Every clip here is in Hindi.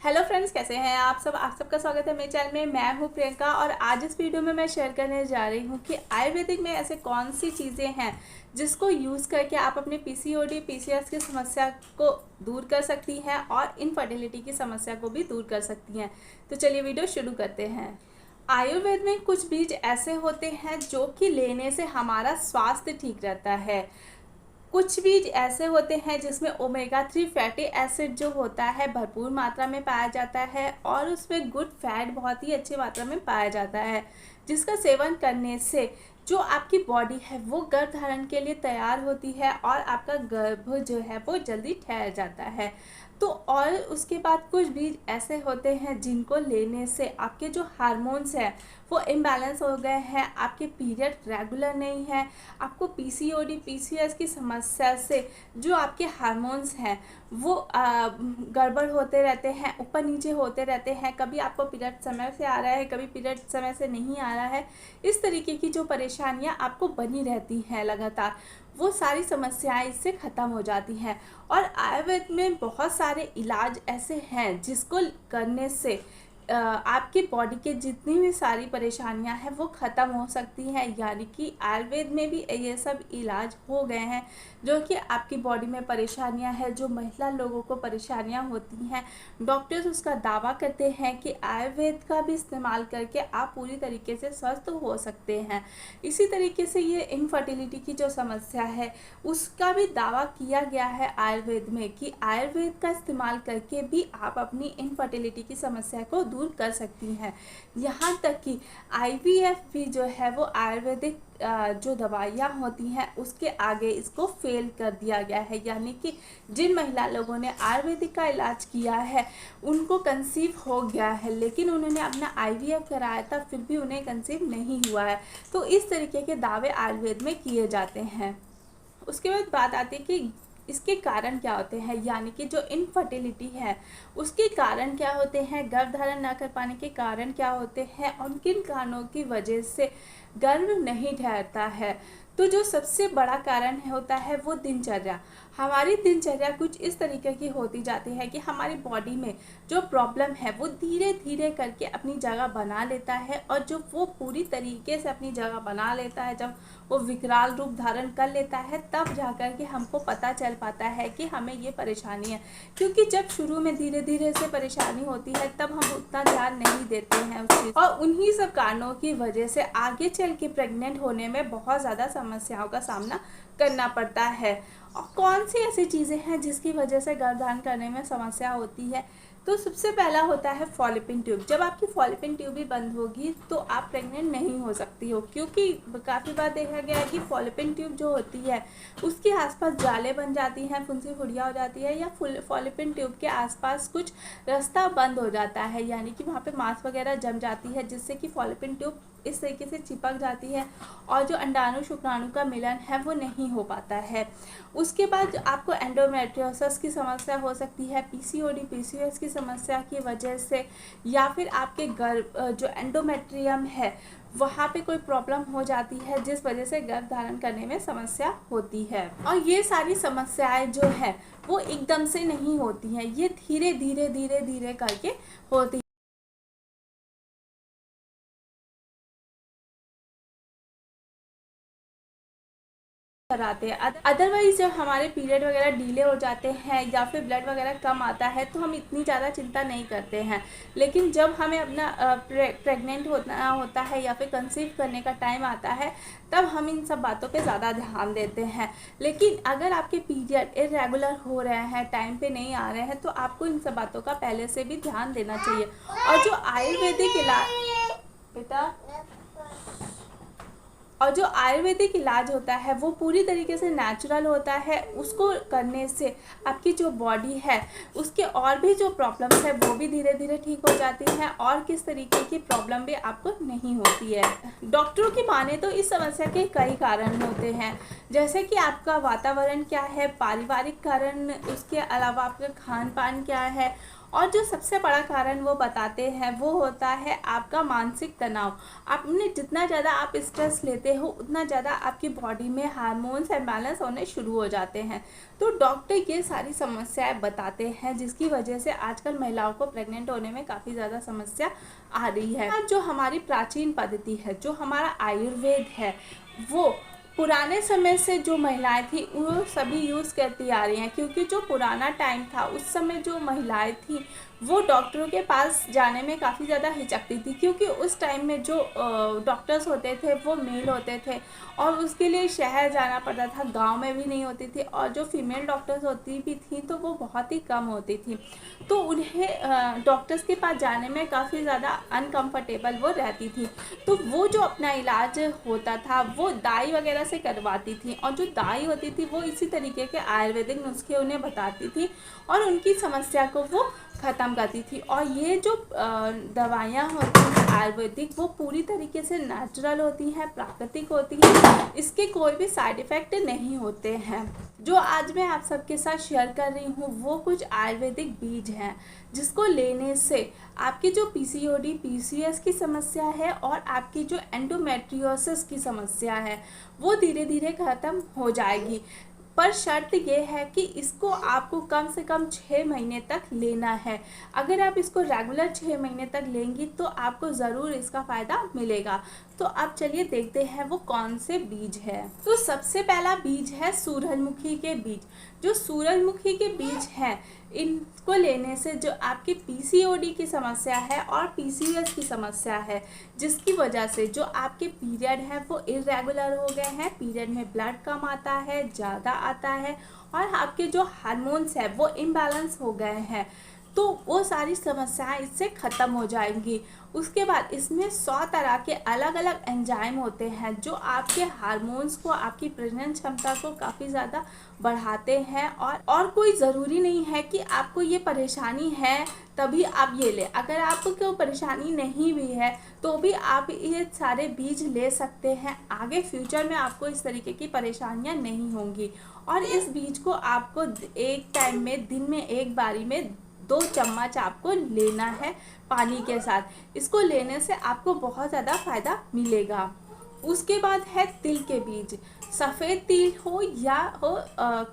हेलो फ्रेंड्स, कैसे हैं आप सबका स्वागत है मेरे चैनल में। मैं हूं प्रियंका और आज इस वीडियो में मैं शेयर करने जा रही हूं कि आयुर्वेदिक में ऐसे कौन सी चीज़ें हैं जिसको यूज़ करके आप अपने पीसीओडी पीसीएस की समस्या को दूर कर सकती हैं और इनफर्टिलिटी की समस्या को भी दूर कर सकती हैं। तो चलिए वीडियो शुरू करते हैं। आयुर्वेद में कुछ बीज ऐसे होते हैं जो कि लेने से हमारा स्वास्थ्य ठीक रहता है। कुछ बीज ऐसे होते हैं जिसमें ओमेगा 3 फैटी एसिड जो होता है भरपूर मात्रा में पाया जाता है और उसमें गुड फैट बहुत ही अच्छी मात्रा में पाया जाता है, जिसका सेवन करने से जो आपकी बॉडी है वो गर्भ धारण के लिए तैयार होती है और आपका गर्भ जो है वो जल्दी ठहर जाता है। तो और उसके बाद कुछ बीज ऐसे होते हैं जिनको लेने से आपके जो हार्मोन्स हैं वो इम्बैलेंस हो गए हैं, आपके पीरियड रेगुलर नहीं है, आपको पीसीओडी पीसीएस की समस्या से जो आपके हार्मोन्स हैं वो गड़बड़ होते रहते हैं, ऊपर नीचे होते रहते हैं। कभी आपको पीरियड समय से आ रहा है, कभी पीरियड समय से नहीं आ रहा है। इस तरीके की जो परेशानियां आपको बनी रहती हैं लगातार, वो सारी समस्याएं इससे ख़त्म हो जाती हैं। और आयुर्वेद में बहुत सारे इलाज ऐसे हैं जिसको करने से आपकी बॉडी के जितनी भी सारी परेशानियां हैं वो ख़त्म हो सकती हैं। यानी कि आयुर्वेद में भी ये सब इलाज हो गए हैं जो कि आपकी बॉडी में परेशानियां हैं, जो महिला लोगों को परेशानियां होती हैं, डॉक्टर्स उसका दावा करते हैं कि आयुर्वेद का भी इस्तेमाल करके आप पूरी तरीके से स्वस्थ हो सकते हैं। इसी तरीके से ये इनफर्टिलिटी की जो समस्या है उसका भी दावा किया गया है आयुर्वेद में कि आयुर्वेद का इस्तेमाल करके भी आप अपनी इनफर्टिलिटी की समस्या को दूर कर सकती हैं। यहाँ तक कि आईवीएफ भी जो है वो आयुर्वेदिक जो दवाइयाँ होती हैं उसके आगे इसको फेल कर दिया गया है। यानी कि जिन महिला लोगों ने आयुर्वेदिक का इलाज किया है उनको कंसीव हो गया है, लेकिन उन्होंने अपना आईवीएफ कराया था फिर भी उन्हें कंसीव नहीं हुआ है। तो इस तरीके के दावे आयुर्वेद में किए जाते हैं। उसके बाद बात आती है कि इसके कारण क्या होते हैं, यानी कि जो इनफर्टिलिटी है उसके कारण क्या होते हैं, गर्भधारण न कर पाने के कारण क्या होते हैं और किन कारणों की वजह से गर्भ नहीं ठहरता है। तो जो सबसे बड़ा कारण होता है वो दिनचर्या। हमारी दिनचर्या कुछ इस तरीके की होती जाती है कि हमारी बॉडी में जो प्रॉब्लम है वो धीरे धीरे करके अपनी जगह बना लेता है, और जो वो पूरी तरीके से अपनी जगह बना लेता है, जब वो विकराल रूप धारण कर लेता है तब जाकर के हमको पता चल पाता है कि हमें ये परेशानी है। क्योंकि जब शुरू में धीरे धीरे से परेशानी होती है तब हम उतना ध्यान नहीं देते हैं उस चीज़, और उन्हीं सब कारणों की वजह से आगे चल के प्रेग्नेंट होने में बहुत ज़्यादा समस्याओं का सामना करना पड़ता है। और कौन सी ऐसी चीज़ें हैं जिसकी वजह से गर्भधारण करने में समस्या होती है, तो सबसे पहला होता है फॉलिपिन ट्यूब। जब आपकी फॉलिपिन ट्यूब भी बंद होगी तो आप प्रेग्नेंट नहीं हो सकती हो, क्योंकि काफ़ी बार देखा गया है कि फॉलिपिन ट्यूब जो होती है उसके आसपास जाले बन जाती हैं, फुंसी फुड़िया हो जाती है, या फॉलिपिन ट्यूब के आसपास कुछ रास्ता बंद हो जाता है, यानी कि वहाँ पे मांस वगैरह जम जाती है जिससे कि फॉलिपिन ट्यूब इस तरीके से चिपक जाती है और जो अंडाणु शुक्राणु का मिलन है वो नहीं हो पाता है। उसके बाद आपको एंडोमेट्रियोसिस की समस्या हो सकती है, पीसीओडी पीसीएस की समस्या की वजह से, या फिर आपके गर्भ जो एंडोमेट्रियम है वहाँ पे कोई प्रॉब्लम हो जाती है जिस वजह से गर्भ धारण करने में समस्या होती है। और ये सारी समस्याएं जो है वो एकदम से नहीं होती हैं, ये धीरे धीरे धीरे धीरे करके होती कराते हैं। अदरवाइज जब हमारे पीरियड वगैरह डिले हो जाते हैं या फिर ब्लड वगैरह कम आता है तो हम इतनी ज़्यादा चिंता नहीं करते हैं, लेकिन जब हमें अपना प्रेग्नेंट होता है या फिर कंसीव करने का टाइम आता है तब हम इन सब बातों पे ज़्यादा ध्यान देते हैं। लेकिन अगर आपके पीरियड इरेगुलर हो रहे हैं, टाइम पे नहीं आ रहे हैं, तो आपको इन सब बातों का पहले से भी ध्यान देना चाहिए। और जो आयुर्वेदिक इलाज बेटा और जो आयुर्वेदिक इलाज होता है वो पूरी तरीके से नेचुरल होता है। उसको करने से आपकी जो बॉडी है उसके और भी जो प्रॉब्लम्स है वो भी धीरे धीरे ठीक हो जाती हैं और किस तरीके की प्रॉब्लम भी आपको नहीं होती है। डॉक्टरों की माने तो इस समस्या के कई कारण होते हैं, जैसे कि आपका वातावरण क्या है, पारिवारिक कारण, उसके अलावा आपका खान पान क्या है, और जो सबसे बड़ा कारण वो बताते हैं वो होता है आपका मानसिक तनाव। आपने जितना ज़्यादा आप स्ट्रेस लेते हो उतना ज़्यादा आपकी बॉडी में हार्मोन्स इम्बैलेंस होने शुरू हो जाते हैं। तो डॉक्टर ये सारी समस्याएं बताते हैं जिसकी वजह से आजकल महिलाओं को प्रेग्नेंट होने में काफ़ी ज़्यादा समस्या आ रही है। जो हमारी प्राचीन पद्धति है, जो हमारा आयुर्वेद है, वो पुराने समय से जो महिलाएं थी वो सभी यूज़ करती आ रही हैं, क्योंकि जो पुराना टाइम था उस समय जो महिलाएं थी वो डॉक्टरों के पास जाने में काफ़ी ज़्यादा हिचकती थी, क्योंकि उस टाइम में जो डॉक्टर्स होते थे वो मेल होते थे और उसके लिए शहर जाना पड़ता था, गांव में भी नहीं होती थी, और जो फीमेल डॉक्टर्स होती भी थी तो वो बहुत ही कम होती थी। तो उन्हें डॉक्टर्स के पास जाने में काफ़ी ज़्यादा अनकंफर्टेबल वो रहती थी। तो वो जो अपना इलाज होता था वो दाई वगैरह से करवाती थी, और जो दाई होती थी वो इसी तरीके के आयुर्वेदिक नुस्खे उन्हें बताती थी और उनकी समस्या को वो ख़त्म करती थी। और ये जो दवाइयाँ होती हैं आयुर्वेदिक, वो पूरी तरीके से नेचुरल होती हैं, प्राकृतिक होती हैं, इसके कोई भी साइड इफ़ेक्ट नहीं होते हैं। जो आज मैं आप सबके साथ शेयर कर रही हूँ वो कुछ आयुर्वेदिक बीज हैं जिसको लेने से आपकी जो पीसीओडी पीसीएस की समस्या है और आपकी जो एंडोमेट्रियोसिस की समस्या है वो धीरे धीरे ख़त्म हो जाएगी। पर शर्त ये है कि इसको आपको कम से कम 6 महीने तक लेना है। अगर आप इसको रेगुलर 6 महीने तक लेंगी तो आपको ज़रूर इसका फ़ायदा मिलेगा। तो अब चलिए देखते हैं वो कौन से बीज है। तो सबसे पहला बीज है सूरजमुखी के बीज। जो सूरजमुखी के बीज हैं इनको लेने से जो आपकी पीसीओडी की समस्या है और पीसीओएस की समस्या है, जिसकी वजह से जो आपके पीरियड है वो इरेगुलर हो गए हैं, पीरियड में ब्लड कम आता है, ज़्यादा आता है, और आपके जो हार्मोन्स है वो इम्बैलेंस हो गए हैं, तो वो सारी समस्याएं इससे ख़त्म हो जाएंगी। उसके बाद इसमें 100 तरह के अलग अलग एंजाइम होते हैं जो आपके हार्मोन्स को, आपकी प्रजनन क्षमता को काफ़ी ज़्यादा बढ़ाते हैं। और कोई ज़रूरी नहीं है कि आपको ये परेशानी है तभी आप ये लें। अगर आपको परेशानी नहीं भी है तो भी आप ये सारे बीज ले सकते हैं। आगे फ्यूचर में आपको इस तरीके की परेशानियां नहीं होंगी। और इस बीज को आपको एक टाइम में दिन में एक बारी में 2 चम्मच आपको लेना है पानी के साथ। इसको लेने से आपको बहुत ज़्यादा फ़ायदा मिलेगा। उसके बाद है तिल के बीज। सफ़ेद तिल हो या हो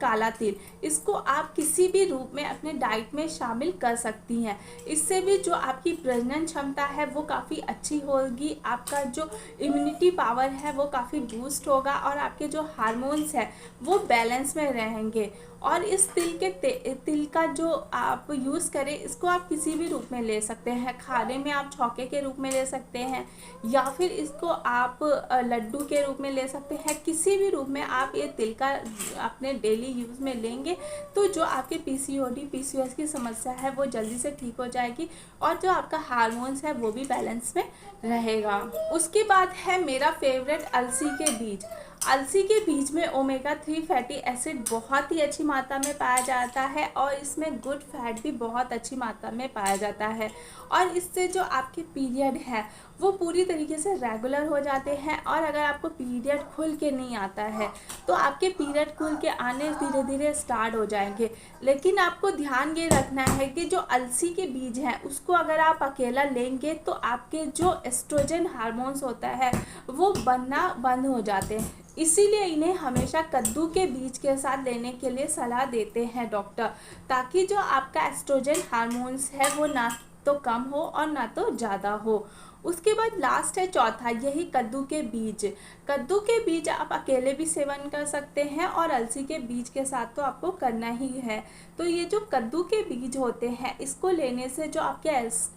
काला तिल, इसको आप किसी भी रूप में अपने डाइट में शामिल कर सकती हैं। इससे भी जो आपकी प्रजनन क्षमता है वो काफ़ी अच्छी होगी, आपका जो इम्यूनिटी पावर है वो काफ़ी बूस्ट होगा, और आपके जो हार्मोन्स हैं वो बैलेंस में रहेंगे। और इस तिल का जो आप यूज़ करें, इसको आप किसी भी रूप में ले सकते हैं। खाने में आप छौके के रूप में ले सकते हैं, या फिर इसको आप लड्डू के रूप में ले सकते हैं। किसी भी रूप में आप ये तिल का अपने डेली यूज़ में लेंगे तो जो आपके पीसीओडी पीसीओएस की समस्या है वो जल्दी से ठीक हो जाएगी, और जो आपका हार्मोन्स है वो भी बैलेंस में रहेगा। उसके बाद है मेरा फेवरेट अलसी के बीज। अलसी के बीज में ओमेगा 3 फैटी एसिड बहुत ही अच्छी मात्रा में पाया जाता है, और इसमें गुड फैट भी बहुत अच्छी मात्रा में पाया जाता है, और इससे जो आपके पीरियड है वो पूरी तरीके से रेगुलर हो जाते हैं। और अगर आपको पीरियड खुल के नहीं आता है तो आपके पीरियड खुल के आने धीरे धीरे स्टार्ट हो जाएंगे। लेकिन आपको ध्यान ये रखना है कि जो अलसी के बीज हैं उसको अगर आप अकेला लेंगे तो आपके जो एस्ट्रोजन हार्मोन्स होता है वो बनना बंद हो जाते हैं। इसीलिए इन्हें हमेशा कद्दू के बीज के साथ लेने के लिए सलाह देते हैं डॉक्टर, ताकि जो आपका एस्ट्रोजन हार्मोन्स है वो ना तो कम हो और ना तो ज़्यादा हो। उसके बाद लास्ट है चौथा, यही कद्दू के बीज। कद्दू के बीज आप अकेले भी सेवन कर सकते हैं और अलसी के बीज के साथ तो आपको करना ही है। तो ये जो कद्दू के बीज होते हैं इसको लेने से जो आपके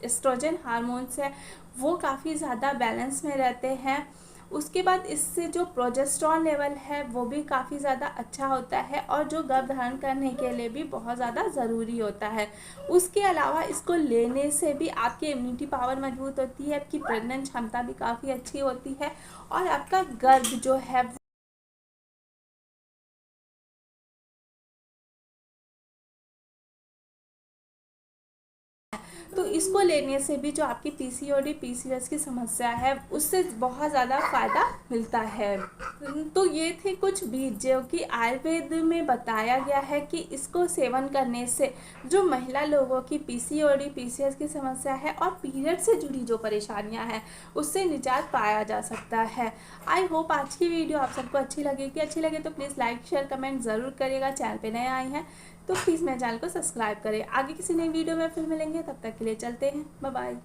एस्ट्रोजन हार्मोन्स है वो काफ़ी ज़्यादा बैलेंस में रहते हैं। उसके बाद इससे जो प्रोजेस्टेरॉन लेवल है वो भी काफ़ी ज़्यादा अच्छा होता है, और जो गर्भधारण करने के लिए भी बहुत ज़्यादा ज़रूरी होता है। उसके अलावा इसको लेने से भी आपकी इम्यूनिटी पावर मजबूत होती है, आपकी प्रजनन क्षमता भी काफ़ी अच्छी होती है, और आपका गर्भ जो है तो इसको लेने से भी जो आपकी पीसीओडी पीसीओएस की समस्या है उससे बहुत ज़्यादा फ़ायदा मिलता है। तो ये थे कुछ बीज जो कि आयुर्वेद में बताया गया है कि इसको सेवन करने से जो महिला लोगों की पीसीओडी पीसीओएस की समस्या है और पीरियड से जुड़ी जो परेशानियां हैं उससे निजात पाया जा सकता है। आई होप आज की वीडियो आप सबको अच्छी लगेगी। अच्छी लगे तो प्लीज़ लाइक शेयर कमेंट ज़रूर करिएगा। चैनल पे नए आए हैं तो प्लीज़ मेरे चैनल को सब्सक्राइब करें। आगे किसी नई वीडियो में फिर मिलेंगे, तब तक के लिए चलते हैं, बाय बाय।